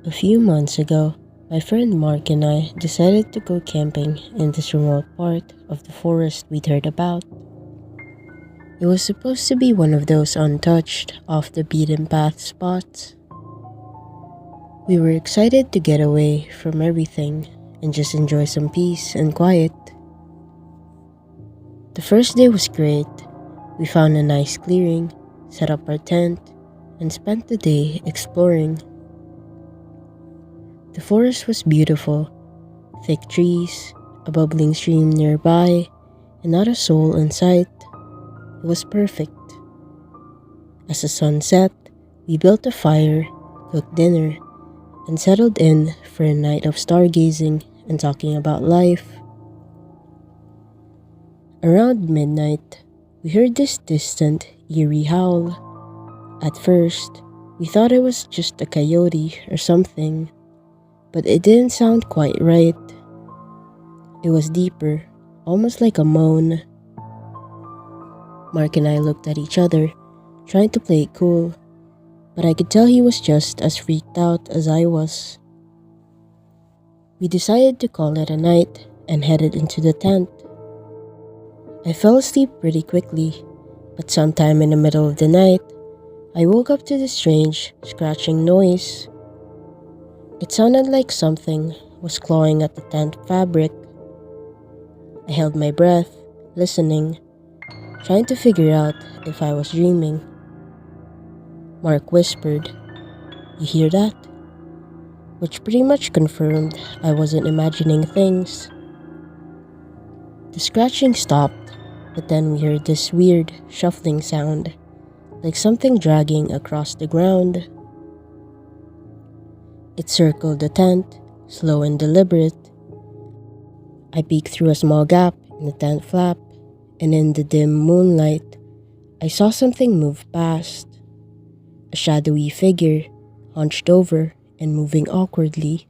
A few months ago, my friend Mark and I decided to go camping in this remote part of the forest we'd heard about. It was supposed to be one of those untouched, off the beaten path spots. We were excited to get away from everything and just enjoy some peace and quiet. The first day was great. We found a nice clearing, set up our tent, and spent the day exploring. The forest was beautiful, thick trees, a bubbling stream nearby, and not a soul in sight. It was perfect. As the sun set, we built a fire, cooked dinner, and settled in for a night of stargazing and talking about life. Around midnight, we heard this distant, eerie howl. At first, we thought it was just a coyote or something, but it didn't sound quite right. It was deeper, almost like a moan. Mark and I looked at each other, trying to play it cool, but I could tell he was just as freaked out as I was. We decided to call it a night and headed into the tent. I fell asleep pretty quickly, but sometime in the middle of the night, I woke up to this strange, scratching noise. It sounded like something was clawing at the tent fabric. I held my breath, listening, trying to figure out if I was dreaming. Mark whispered, "You hear that?" Which pretty much confirmed I wasn't imagining things. The scratching stopped, but then we heard this weird, shuffling sound, like something dragging across the ground. It circled the tent, slow and deliberate. I peeked through a small gap in the tent flap, and in the dim moonlight, I saw something move past. A shadowy figure, hunched over and moving awkwardly.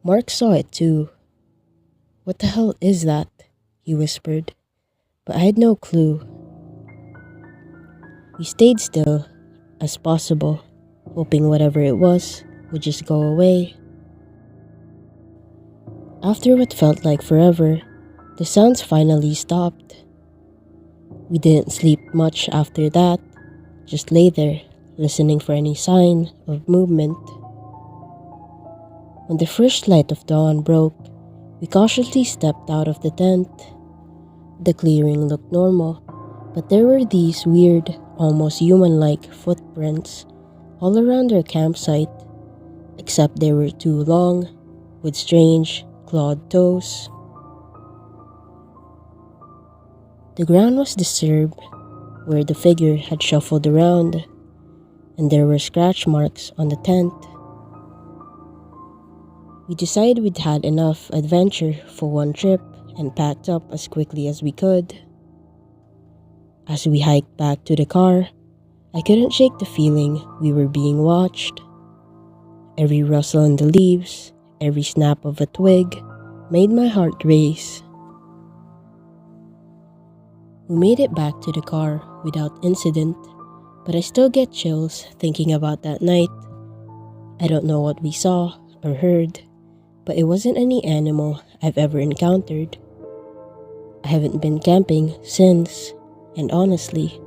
Mark saw it too. "What the hell is that?" he whispered, but I had no clue. We stayed still as possible, hoping whatever it was would just go away. After what felt like forever, the sounds finally stopped. We didn't sleep much after that, just lay there, listening for any sign of movement. When the first light of dawn broke, we cautiously stepped out of the tent. The clearing looked normal, but there were these weird, almost human-like footprints all around our campsite, except they were too long, with strange, clawed toes. The ground was disturbed, where the figure had shuffled around, and there were scratch marks on the tent. We decided we'd had enough adventure for one trip and packed up as quickly as we could. As we hiked back to the car, I couldn't shake the feeling we were being watched. Every rustle in the leaves, every snap of a twig, made my heart race. We made it back to the car without incident, but I still get chills thinking about that night. I don't know what we saw or heard, but it wasn't any animal I've ever encountered. I haven't been camping since, and honestly,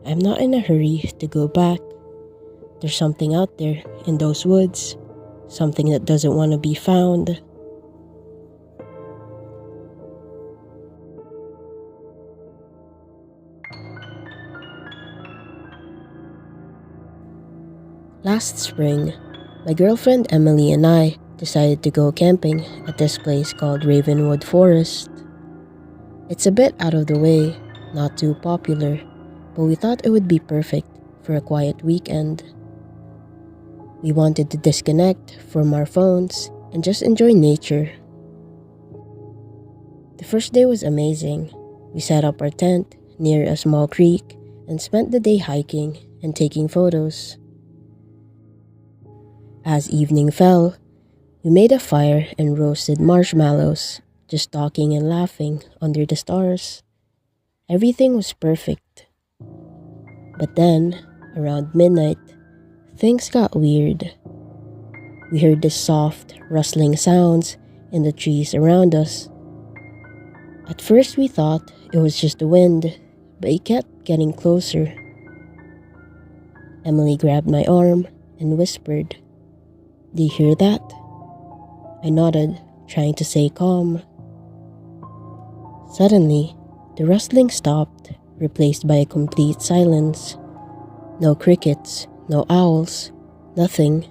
I'm not in a hurry to go back. There's something out there in those woods, something that doesn't want to be found. Last spring, my girlfriend Emily and I decided to go camping at this place called Ravenwood Forest. It's a bit out of the way, not too popular, but we thought it would be perfect for a quiet weekend. We wanted to disconnect from our phones and just enjoy nature. The first day was amazing. We set up our tent near a small creek and spent the day hiking and taking photos. As evening fell, we made a fire and roasted marshmallows, just talking and laughing under the stars. Everything was perfect. But then, around midnight, things got weird. we heard the soft, rustling sounds in the trees around us. At first we thought it was just the wind, but it kept getting closer. Emily grabbed my arm and whispered, "Do you hear that?" I nodded, trying to stay calm. Suddenly, the rustling stopped, replaced by a complete silence. No crickets, no owls, nothing.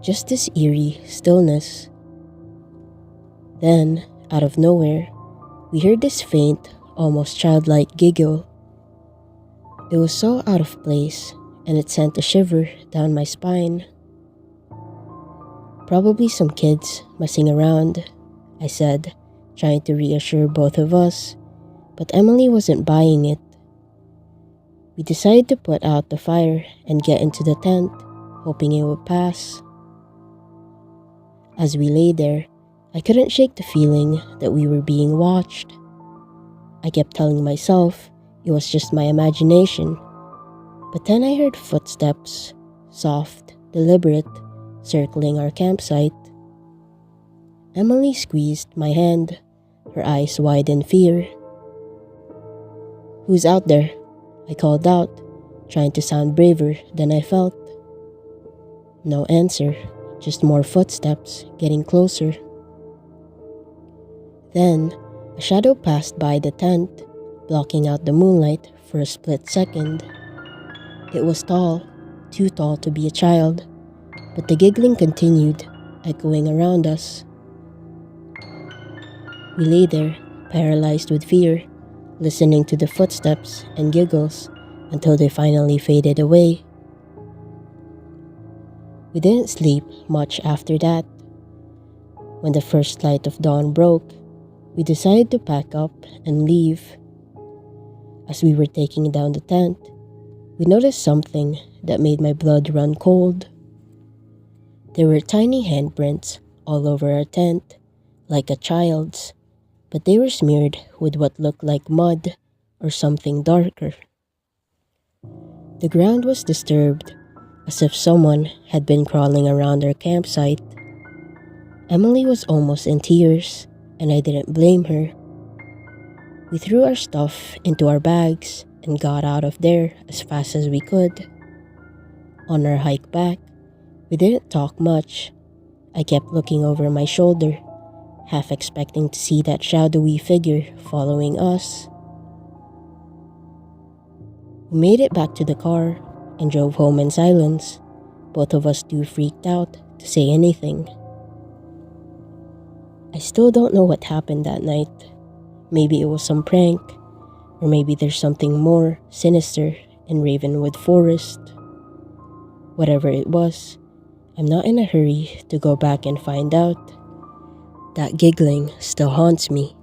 Just this eerie stillness. Then, out of nowhere, we heard this faint, almost childlike giggle. It was so out of place, and it sent a shiver down my spine. "Probably some kids messing around," I said, trying to reassure both of us, but Emily wasn't buying it. We decided to put out the fire and get into the tent, hoping it would pass. As we lay there, I couldn't shake the feeling that we were being watched. I kept telling myself it was just my imagination, but then I heard footsteps, soft, deliberate, circling our campsite. Emily squeezed my hand, her eyes wide in fear. "Who's out there?" I called out, trying to sound braver than I felt. No answer, just more footsteps getting closer. Then, a shadow passed by the tent, blocking out the moonlight for a split second. It was tall, too tall to be a child, but the giggling continued, echoing around us. We lay there, paralyzed with fear, listening to the footsteps and giggles until they finally faded away. We didn't sleep much after that. When the first light of dawn broke, we decided to pack up and leave. As we were taking down the tent, we noticed something that made my blood run cold. There were tiny handprints all over our tent, like a child's, but they were smeared with what looked like mud or something darker. The ground was disturbed, as if someone had been crawling around our campsite. Emily was almost in tears, and I didn't blame her. We threw our stuff into our bags and got out of there as fast as we could. On our hike back, we didn't talk much. I kept looking over my shoulder, half expecting to see that shadowy figure following us. We made it back to the car and drove home in silence, both of us too freaked out to say anything. I still don't know what happened that night. Maybe it was some prank, or maybe there's something more sinister in Ravenwood Forest. Whatever it was, I'm not in a hurry to go back and find out. That giggling still haunts me,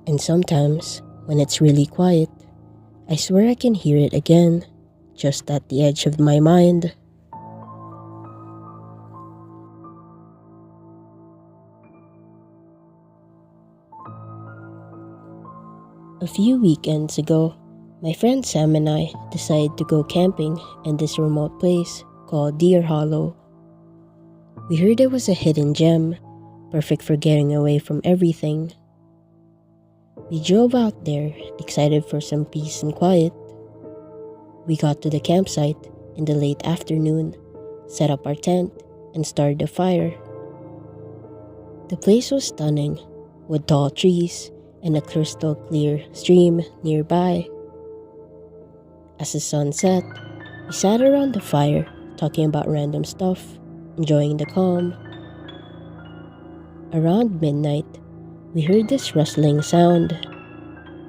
and sometimes, when it's really quiet, I swear I can hear it again, just at the edge of my mind. A few weekends ago, my friend Sam and I decided to go camping in this remote place called Deer Hollow. We heard it was a hidden gem, perfect for getting away from everything. We drove out there, excited for some peace and quiet. We got to the campsite in the late afternoon, set up our tent, and started a fire. The place was stunning, with tall trees and a crystal clear stream nearby. As the sun set, we sat around the fire, talking about random stuff, enjoying the calm. Around midnight, we heard this rustling sound.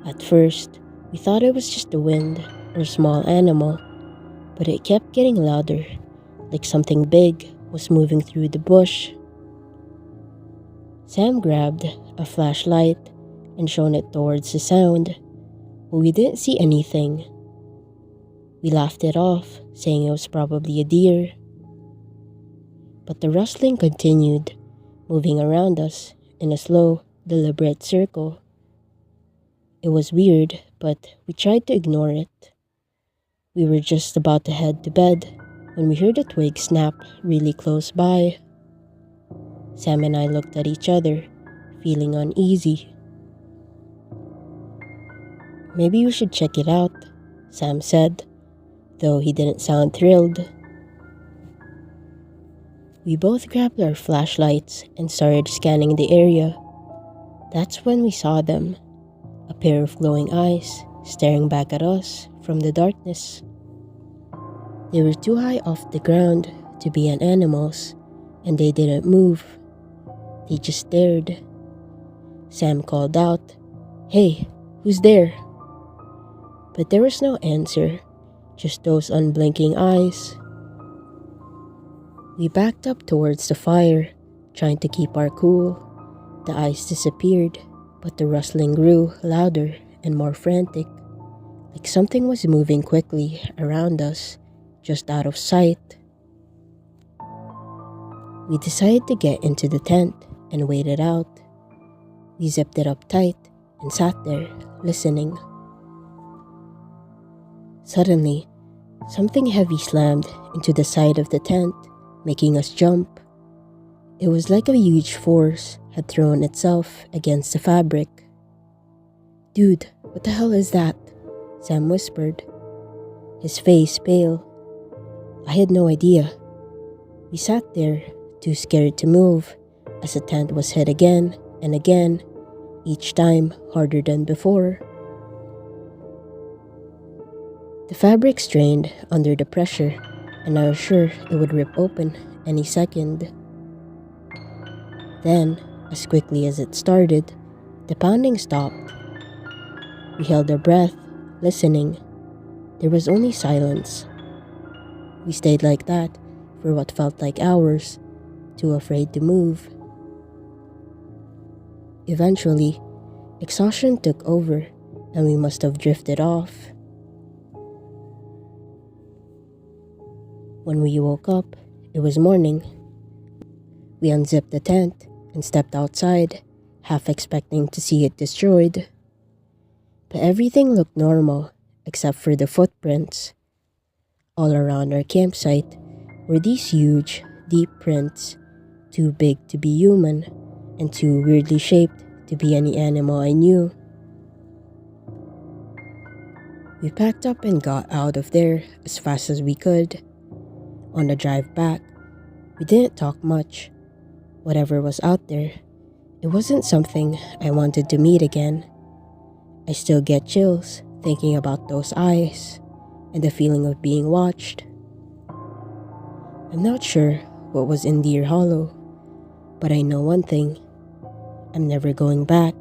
At first, we thought it was just the wind or a small animal, but it kept getting louder, like something big was moving through the bush. Sam grabbed a flashlight and shone it towards the sound, but we didn't see anything. We laughed it off, saying it was probably a deer. But the rustling continued, moving around us in a slow, deliberate circle. It was weird, but we tried to ignore it. We were just about to head to bed when we heard a twig snap really close by. Sam and I looked at each other, feeling uneasy. "Maybe we should check it out," Sam said, though he didn't sound thrilled. We both grabbed our flashlights and started scanning the area. That's when we saw them, a pair of glowing eyes staring back at us from the darkness. They were too high off the ground to be an animal's, and they didn't move. They just stared. Sam called out, "Hey, who's there?" But there was no answer, just those unblinking eyes. We backed up towards the fire, trying to keep our cool. The eyes disappeared, but the rustling grew louder and more frantic, like something was moving quickly around us, just out of sight. We decided to get into the tent and wait it out. We zipped it up tight and sat there, listening. Suddenly, something heavy slammed into the side of the tent, making us jump. It was like a huge force had thrown itself against the fabric. "Dude, what the hell is that?" Sam whispered, his face pale. I had no idea. We sat there, too scared to move, as the tent was hit again and again, each time harder than before. The fabric strained under the pressure, and I was sure it would rip open any second. Then, as quickly as it started, the pounding stopped. We held our breath, listening. There was only silence. We stayed like that for what felt like hours, too afraid to move. Eventually, exhaustion took over, and we must have drifted off. When we woke up, it was morning. We unzipped the tent and stepped outside, half expecting to see it destroyed. But everything looked normal, except for the footprints. All around our campsite were these huge, deep prints, too big to be human, and too weirdly shaped to be any animal I knew. We packed up and got out of there as fast as we could. On the drive back, we didn't talk much. Whatever was out there, it wasn't something I wanted to meet again. I still get chills thinking about those eyes and the feeling of being watched. I'm not sure what was in Deer Hollow, but I know one thing: I'm never going back.